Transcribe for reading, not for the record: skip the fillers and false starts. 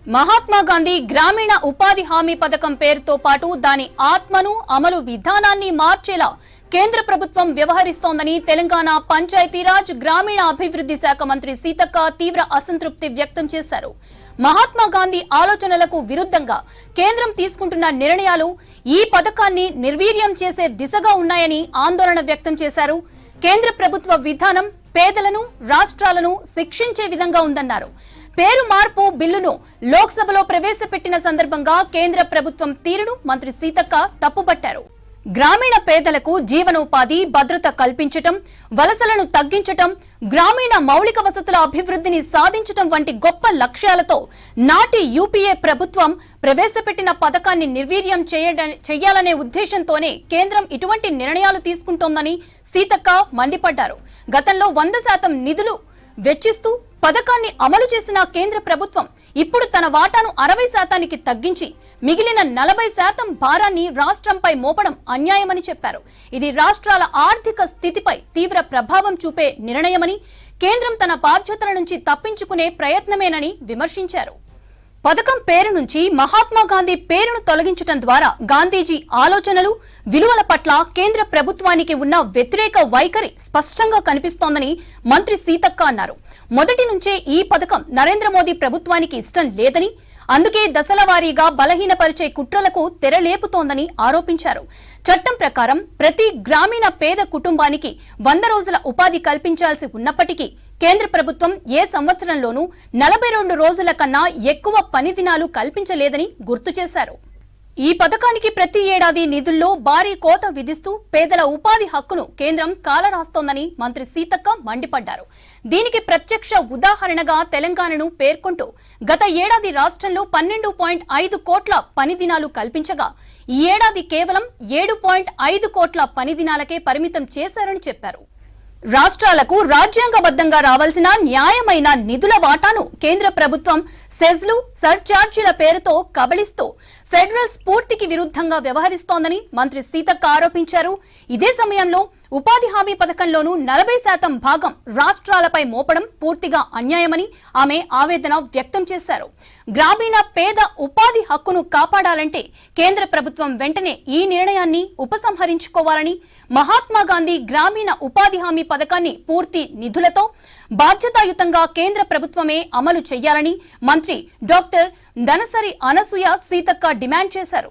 మహాత్మా గాంధీ గ్రామీణ ఉపాధి హామీ పథకం పేరుతో పాటు దాని ఆత్మను అమలు విధానాన్ని మార్చేలా కేంద్ర ప్రభుత్వం వ్యవహరిస్తోందని తెలంగాణ పంచాయతీరాజ్ గ్రామీణ అభివృద్ధి శాఖ మంత్రి సీతక్క తీవ్ర అసంతృప్తి వ్యక్తం చేశారు. మహాత్మా గాంధీ ఆలోచనలకు విరుద్ధంగా కేంద్రం తీసుకుంటున్న నిర్ణయాలు ఈ పథకాన్ని నిర్వీర్యం చేసే దిశగా ఉన్నాయని ఆందోళన వ్యక్తం చేశారు. కేంద్ర ప్రభుత్వ విధానం పేదలను రాష్ట్రాలను శిక్షించే విధంగా ఉందన్నారు. పేరు మార్పు బిల్లును లోక్సభలో ప్రవేశపెట్టిన సందర్భంగా కేంద్ర ప్రభుత్వం తీరును మంత్రి సీతక్క తప్పుపట్టారు. గ్రామీణ పేదలకు జీవనోపాధి భద్రత కల్పించటం, వలసలను తగ్గించటం, గ్రామీణ మౌలిక వసతుల అభివృద్ధిని సాధించటం వంటి గొప్ప లక్ష్యాలతో నాటి యూపీఏ ప్రభుత్వం ప్రవేశపెట్టిన పథకాన్ని నిర్వీర్యం చేయాలనే ఉద్దేశంతోనే కేంద్రం ఇటువంటి నిర్ణయాలు తీసుకుంటోందని సీతక్క మండిపడ్డారు. గతంలో 100% నిధులు వెచ్చిస్తూ పథకాన్ని అమలు చేసిన కేంద్ర ప్రభుత్వం ఇప్పుడు తన వాటాను 60%కి తగ్గించి మిగిలిన 40% భారాన్ని రాష్ట్రంపై మోపడం అన్యాయమని చెప్పారు. ఇది రాష్ట్రాల ఆర్థిక స్థితిపై తీవ్ర ప్రభావం చూపే నిర్ణయమని, కేంద్రం తన బాధ్యతల నుంచి తప్పించుకునే ప్రయత్నమేనని విమర్శించారు. పథకం పేరు నుంచి మహాత్మా గాంధీ పేరును తొలగించడం ద్వారా గాంధీజీ ఆలోచనలు, విలువల పట్ల కేంద్ర ప్రభుత్వానికి ఉన్న వ్యతిరేక వైఖరి స్పష్టంగా కనిపిస్తోందని మంత్రి సీతక్క అన్నారు. మొదటి నుంచే ఈ పథకం నరేంద్ర మోదీ ప్రభుత్వానికి ఇష్టం లేదని, అందుకే దశల వారీగా బలహీనపరిచే కుట్రలకు తెరలేపుతోందని ఆరోపించారు. చట్టం ప్రకారం ప్రతి గ్రామీణ పేద కుటుంబానికి 100 రోజుల ఉపాధి కల్పించాల్సి ఉన్నప్పటికీ కేంద్ర ప్రభుత్వం ఏ సంవత్సరంలోనూ 42 రోజుల కన్నా ఎక్కువ పని దినాలు కల్పించలేదని గుర్తు చేశారు. ఈ పథకానికి ప్రతి ఏడాది నిధుల్లో భారీ కోత విధిస్తూ పేదల ఉపాధి హక్కును కేంద్రం కాలరాస్తోందని మంత్రి సీతక్క మండిపడ్డారు. దీనికి ప్రత్యక్ష ఉదాహరణగా తెలంగాణను పేర్కొంటూ గత ఏడాది రాష్ట్రంలో 12.5 కోట్ల పని దినాలు కల్పించగా ఈ ఏడాది కేవలం 7.5 కోట్ల పని దినాలకే పరిమితం చేశారని చెప్పారు. రాష్ట్రాలకు రాజ్యాంగబద్ధంగా రావాల్సిన న్యాయమైన నిధుల వాటాను కేంద్ర ప్రభుత్వం సెజ్లు, సర్చార్జీల పేరుతో కబళిస్తూ ఫెడరల్ స్ఫూర్తికి విరుద్ధంగా వ్యవహరిస్తోందని మంత్రి సీతక్క ఆరోపించారు. ఇదే సమయంలో ఉపాధి హామీ పథకంలోనూ 40% భాగం రాష్ట్రాలపై మోపడం పూర్తిగా అన్యాయమని ఆమె ఆవేదన వ్యక్తం చేశారు. గ్రామీణ పేద ఉపాధి హక్కును కాపాడాలంటే కేంద్ర ప్రభుత్వం వెంటనే ఈ నిర్ణయాన్ని ఉపసంహరించుకోవాలని, మహాత్మా గాంధీ గ్రామీణ ఉపాధి హామీ పథకాన్ని పూర్తి నిధులతో బాధ్యతాయుతంగా కేంద్ర ప్రభుత్వమే అమలు చేయాలని మంత్రి డాక్టర్ దనసరి అనసూయ సీతక్క డిమాండ్ చేశారు.